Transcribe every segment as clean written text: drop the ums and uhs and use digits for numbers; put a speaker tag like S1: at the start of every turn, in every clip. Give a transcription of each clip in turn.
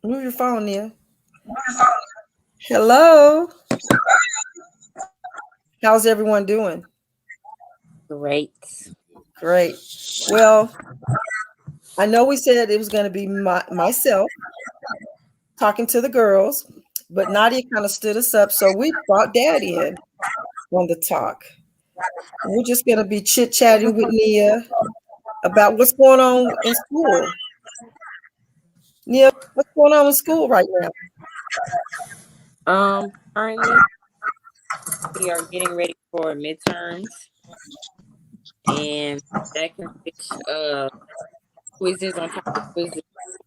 S1: Move your phone, Nia. Hello. How's everyone doing?
S2: Great.
S1: Great. Well, I know we said it was going to be myself talking to the girls, but Nadia kind of stood us up, so we brought Dad in on the talk. We're just going to be chit chatting with Nia about what's going on in school. Nia, what's going on in school right now?
S2: Currently we are getting ready for midterms, and that consists of quizzes on top of quizzes,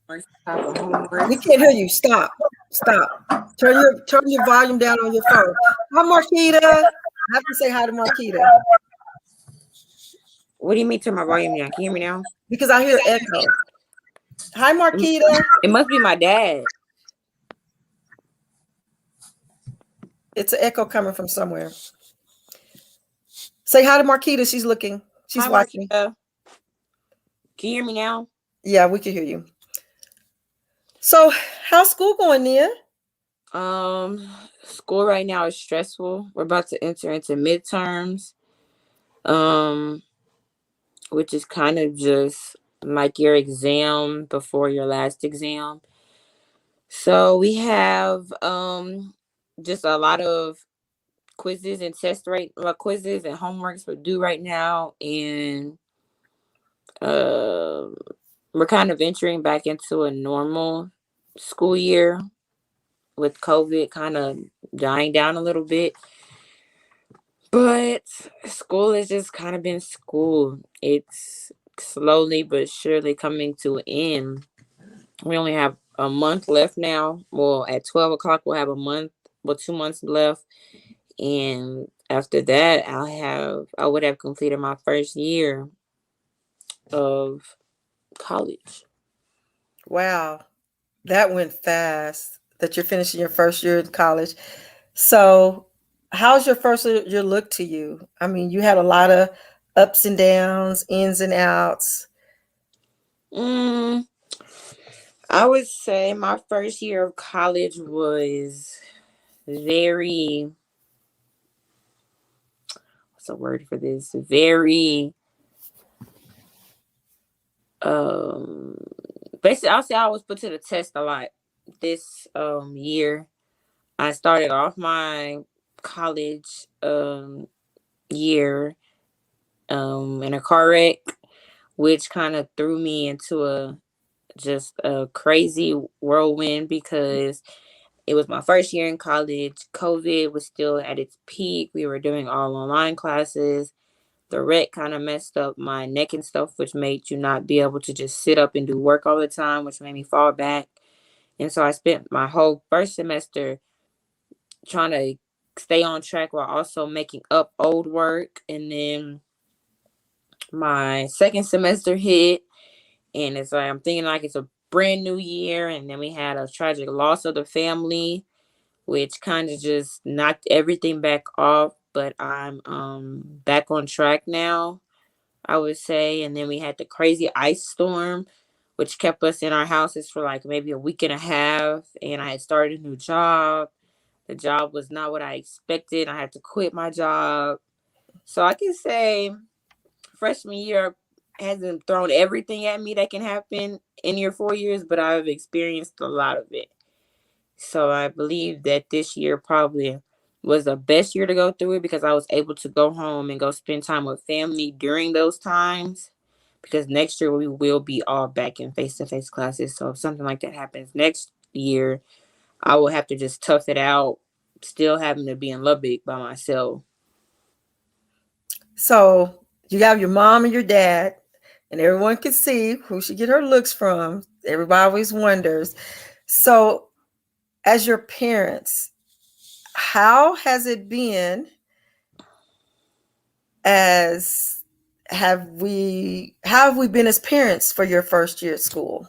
S2: homework on top of
S1: We
S2: homework.
S1: can't hear you. Stop. Stop. Turn your volume down on your phone. Hi, Marquita. I have to say hi to Marquita
S2: What do you mean turn my volume down? Can you hear me now?
S1: because I hear echo. Hi,
S2: It,
S1: Marquita.
S2: it must be my dad.
S1: It's an echo coming from somewhere. Say hi to Marquita. She's looking. She's
S2: Hi,
S1: watching.
S2: Marquita. Can you hear me now?
S1: Yeah, we can hear you. So, how's school going, Nia?
S2: Um, School right now is stressful. We're about to enter into midterms. Um, which is kind of just like your exam before your last exam. So we have just a lot of quizzes and quizzes and homeworks for due right now, and uh, we're kind of entering back into a normal school year with COVID kind of dying down a little bit. But school has just kind of been school. It's slowly but surely coming to an end. We only have a month left now. Well, at 12 o'clock, we'll have a month, 2 months left. And after that, I would have completed my first year of college.
S1: Wow, that went fast. That you're finishing your first year in college. So, how's your first year look to you? I mean, you had a lot of ups and downs, ins and outs.
S2: Mm, I would say my first year of college was very, what's the word for this? Very, um, basically, I'll say I was put to the test a lot this year. I started off my college year in a car wreck, which kind of threw me into a just a crazy whirlwind because it was my first year in college. COVID was still at its peak. We were doing all online classes. The wreck kind of messed up my neck and stuff, which made you not be able to just sit up and do work all the time, which made me fall back. And so I spent my whole first semester trying to stay on track while also making up old work. And then my second semester hit, and it's like I'm thinking like it's a brand new year. And then we had a tragic loss of the family, which kind of just knocked everything back off. But I'm back on track now, I would say. And then we had the crazy ice storm, which kept us in our houses for like maybe a week and a half. And I had started a new job. The job was not what I expected. I had to quit my job. So I can say freshman year hasn't thrown everything at me that can happen in your 4 years, but I've experienced a lot of it. So I believe that this year probably was the best year to go through it because I was able to go home and go spend time with family during those times. Because next year we will be all back in face to face classes. So if something like that happens next year, I will have to just tough it out, still having to be in Lubbock by myself.
S1: So, you have your mom and your dad, and everyone can see who she get her looks from. Everybody always wonders. So, as your parents, how has it been as how have we been as parents for your first year at school?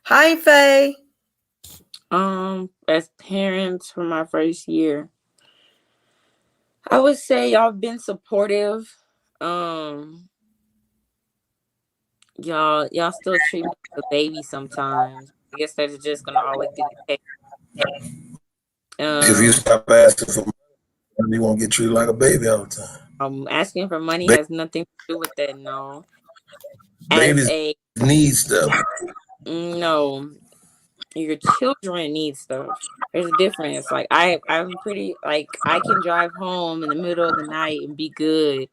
S1: Hi, Faye.
S2: As parents for my first year, I would say y'all been supportive. Y'all still treat me like a baby sometimes. I guess that's just gonna always be the case.
S3: If you stop asking for money, you won't get treated like a baby all the time.
S2: Asking for money
S3: Ba-
S2: has nothing to do with that. No, as
S3: Babies
S2: a
S3: need stuff.
S2: no, your children need stuff. There's a difference. Like I'm pretty like I can drive home in the middle of the night and be good.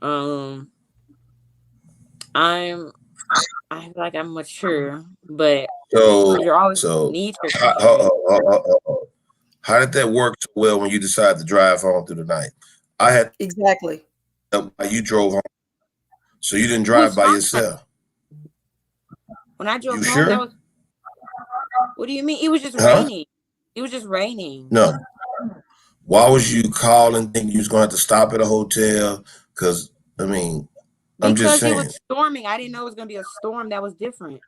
S2: Um, I'm I feel like I'm mature, but
S3: So,
S2: you're always
S3: so
S2: need your
S3: how,
S2: children.
S3: how did that work so well when you decided to drive home through the night? I had
S1: Exactly.
S3: you drove home, so you didn't
S2: It was
S3: drive by
S2: fine.
S3: yourself.
S2: When I
S3: You
S2: drove home, that
S3: sure?
S2: was what do you mean? It was just
S3: Huh?
S2: raining. It was just raining.
S3: No. Why was you calling thinking you was gonna have to stop at a hotel? Because I mean, I'm just
S2: Because it was
S3: saying.
S2: storming. I didn't know it was gonna be a storm that was different.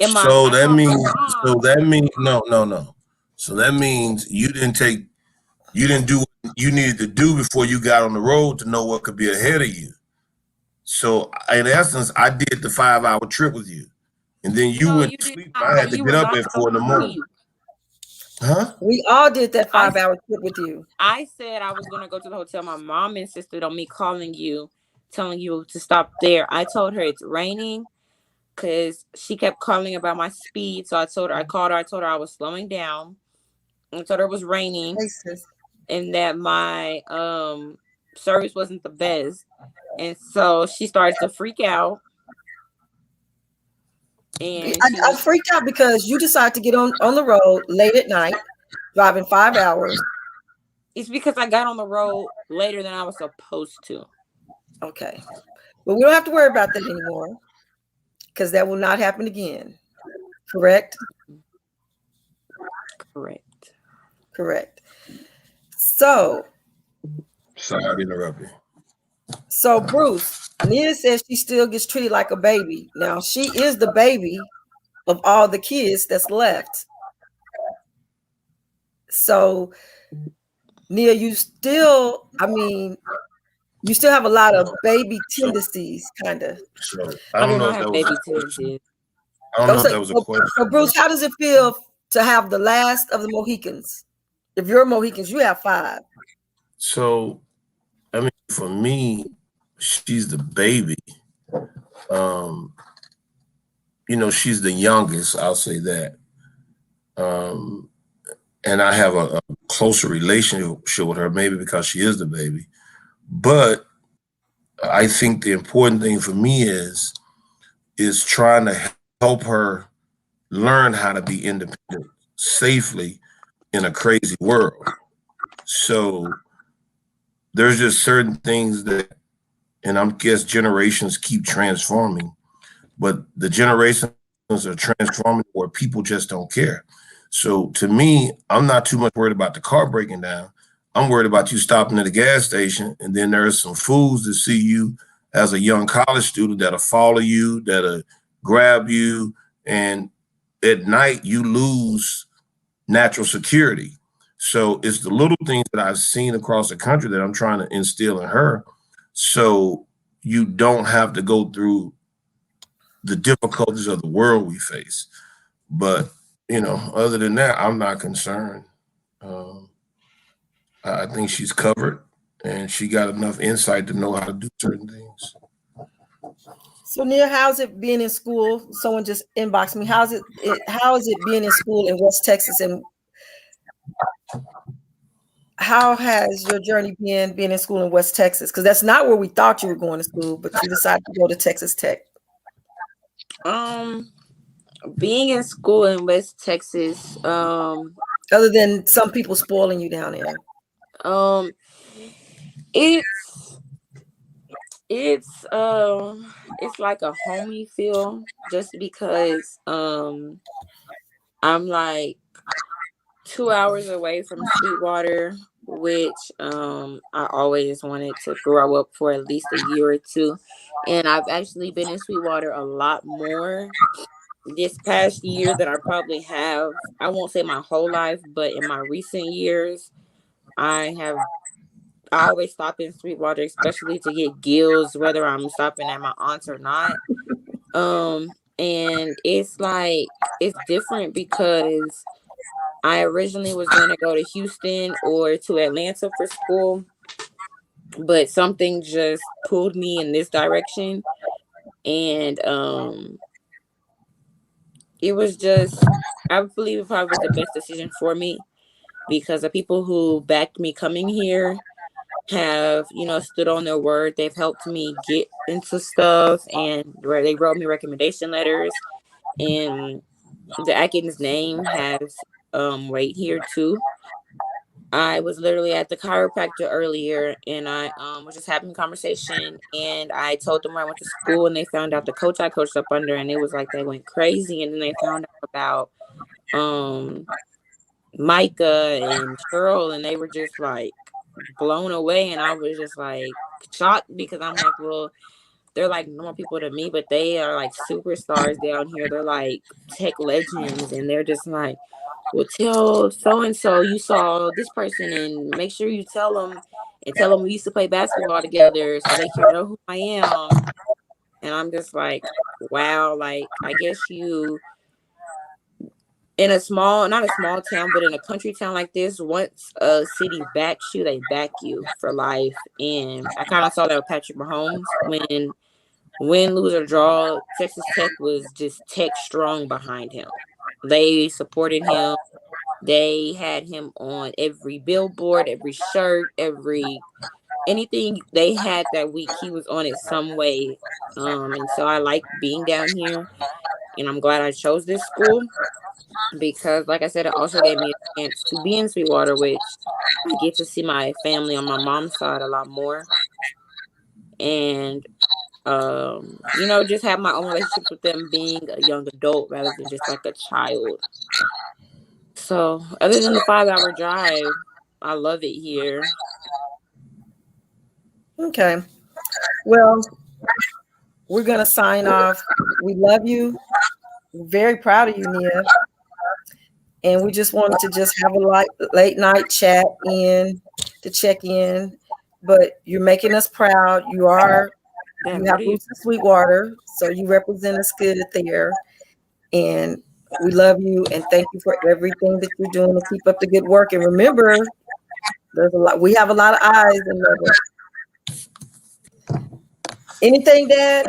S2: And
S3: So
S2: I
S3: that
S2: called my
S3: means, so
S2: mom.
S3: that means, no, no, no. So that means you didn't do what you needed to do before you got on the road to know what could be ahead of you. So in essence, I did the 5 hour trip with you, and then you
S2: No,
S3: went
S2: you
S3: to
S2: did
S3: sleep.
S2: not.
S3: I had to
S2: You
S3: get
S2: were
S3: up
S2: gone
S3: at
S2: the
S3: 4 in the morning.
S2: week.
S3: Huh?
S1: We all did that
S2: I
S1: 5 hour trip with you.
S2: I said I was gonna go to the hotel. My mom insisted on me calling you, telling you to stop there. I told her it's raining because she kept calling about my speed. So I called her. I told her I was slowing down. I told her it was raining
S1: Places.
S2: and that my service wasn't the best. And so she started to freak out. And she
S1: I
S2: was
S1: freaked out because you decided to get on the road late at night, driving 5 hours.
S2: it's because I got on the road later than I was supposed to.
S1: Okay. But we don't have to worry about that anymore because that will not happen again. Correct?
S2: Correct.
S1: Correct. So,
S3: Sorry to interrupt you.
S1: so Bruce, Nia says she still gets treated like a baby. Now, she is the baby of all the kids that's left. So, Nia, you still have a lot of baby
S3: So,
S1: tendencies, kind of.
S3: so I
S2: I
S3: don't
S2: do
S3: know
S2: not
S3: if that
S2: have
S3: was a
S2: baby
S3: question.
S2: tendencies.
S3: I don't know if that was a question.
S1: So, Bruce, how does it feel to have the last of the Mohicans? If you're Mohicans, you have 5.
S3: So, I mean, for me, she's the baby. Um, she's the youngest. I'll say that. Um, and I have a closer relationship with her, maybe because she is the baby. But I think the important thing for me is trying to help her learn how to be independent safely in a crazy world. So there's just certain things that, and I guess generations keep transforming, but the generations are transforming where people just don't care. So to me, I'm not too much worried about the car breaking down. I'm worried about you stopping at a gas station, and then there's some fools that see you as a young college student that'll follow you, that'll grab you, and at night you lose natural security. So it's the little things that I've seen across the country that I'm trying to instill in her, so you don't have to go through the difficulties of the world we face. But other than that, I'm not concerned. Um, I think she's covered, and she got enough insight to know how to do certain things.
S1: So, Nia, how's it being in school? Someone just inboxed me. How is it being in school in West Texas, and how has your journey been being in school in West Texas? Because that's not where we thought you were going to school, but you decided to go to Texas Tech.
S2: Being in school in West Texas,
S1: Other than some people spoiling you down there.
S2: it's it's like a homey feel just because I'm like 2 hours away from Sweetwater, which I always wanted to grow up for at least a year or two. And I've actually been in Sweetwater a lot more this past year than I probably have. I won't say my whole life, but in my recent years, I always stop in Sweetwater, especially to get gills, whether I'm stopping at my aunt's or not. Um, And it's like, it's different because I originally was going to go to Houston or to Atlanta for school, but something just pulled me in this direction. And it was just, I believe it probably was the best decision for me because the people who backed me coming here have, stood on their word. They've helped me get into stuff, and where they wrote me recommendation letters, and the Atkins name has weight here too. I was literally at the chiropractor earlier, and I was just having a conversation, and I told them where I went to school, and they found out the coach I coached up under, and it was like they went crazy. And then they found out about um Micah and Cheryl, and they were just like blown away. And I was just like shocked because I'm like, well, they're like normal people to me, but they are like superstars down here. They're like tech legends, and they're just like, well, tell so and so you saw this person, and make sure you tell them, and tell them we used to play basketball together so they can know who I am. And I'm just like, wow, like I guess you in a small, not a small town, but in a country town like this, once a city backs you, they back you for life. And I kind of saw that with Patrick Mahomes when win, lose, or draw, Texas Tech was just tech strong behind him. They supported him. They had him on every billboard, every shirt, anything they had that week. He was on it some way. And so I like being down here, and I'm glad I chose this school because, like I said, it also gave me a chance to be in Sweetwater, which I get to see my family on my mom's side a lot more. And just have my own relationships with them being a young adult rather than just like a child. So other than the 5-hour drive, I love it here.
S1: Okay. Well, we're going to sign off. We love you. We're very proud of you, Nia. And we just wanted to just have a late night chat to check in. But you're making us proud. You have roots in Sweetwater, so you represent us good there. And we love you and thank you for everything that you're doing to keep up the good work. And remember, we have a lot of eyes and lovers. Anything, Dad?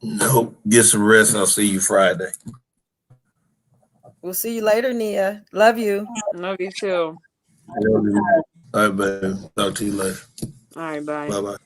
S3: Nope. Get some rest. I'll see you Friday.
S1: We'll see you later, Nia. Love you.
S2: Love you too.
S3: All right, baby. Talk to you later.
S2: All right, bye.
S3: Bye-bye.